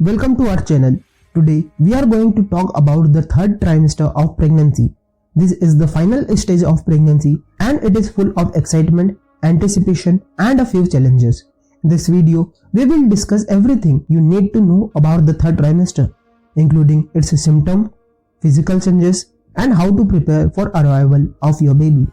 Welcome to our channel. Today we are going to talk about the third trimester of pregnancy. This is the final stage of pregnancy and it is full of excitement, anticipation and a few challenges. In this video, we will discuss everything you need to know about the third trimester, including its symptoms, physical changes and how to prepare for arrival of your baby.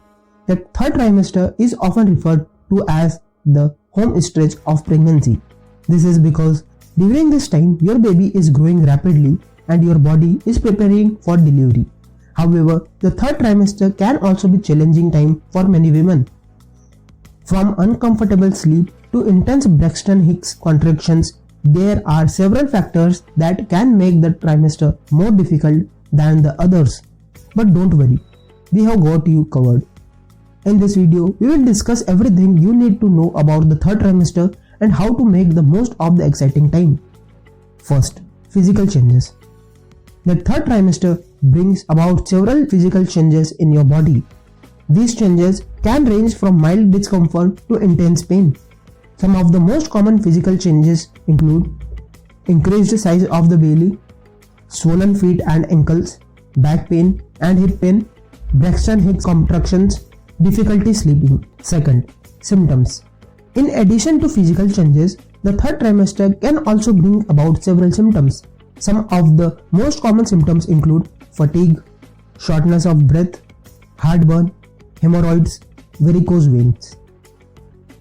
The third trimester is often referred to as the home stretch of pregnancy. This is because during this time, your baby is growing rapidly and your body is preparing for delivery. However, the third trimester can also be challenging time for many women. From uncomfortable sleep to intense Braxton Hicks contractions, there are several factors that can make the trimester more difficult than the others. But don't worry, we have got you covered. In this video, we will discuss everything you need to know about the third trimester and how to make the most of the exciting time. First, physical changes. The third trimester brings about several physical changes in your body. These changes can range from mild discomfort to intense pain. Some of the most common physical changes include increased size of the belly, swollen feet and ankles, back pain and hip pain, Braxton Hicks contractions, difficulty sleeping. Second, symptoms. In addition to physical changes, the third trimester can also bring about several symptoms. Some of the most common symptoms include fatigue, shortness of breath, heartburn, hemorrhoids, varicose veins.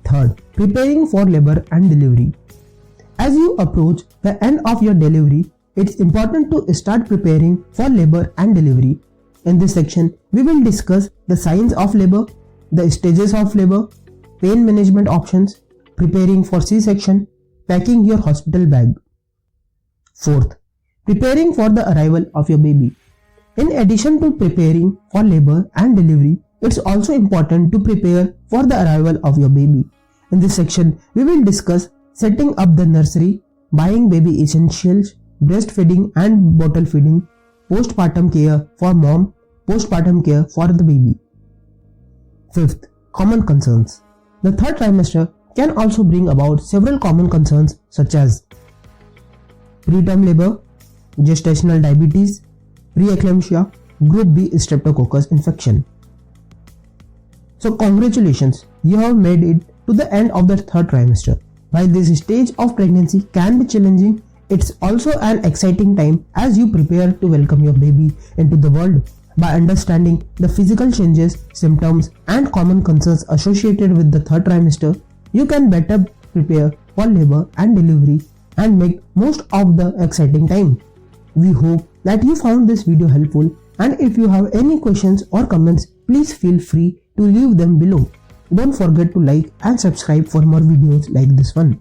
Third, preparing for labor and delivery. As you approach the end of your delivery, it's important to start preparing for labor and delivery. In this section, we will discuss the signs of labor, the stages of labor, pain management options, preparing for C-section, packing your hospital bag. Fourth, preparing for the arrival of your baby. In addition to preparing for labor and delivery, it's also important to prepare for the arrival of your baby. In this section, we will discuss setting up the nursery, buying baby essentials, breastfeeding and bottle feeding, postpartum care for mom, postpartum care for the baby. Fifth, common concerns. The third trimester can also bring about several common concerns such as preterm labor, gestational diabetes, preeclampsia, group B streptococcus infection. So congratulations, you have made it to the end of the third trimester. While this stage of pregnancy can be challenging, it's also an exciting time as you prepare to welcome your baby into the world. By understanding the physical changes, symptoms and common concerns associated with the third trimester, you can better prepare for labor and delivery and make most of the exciting time. We hope that you found this video helpful, and if you have any questions or comments, please feel free to leave them below. Don't forget to like and subscribe for more videos like this one.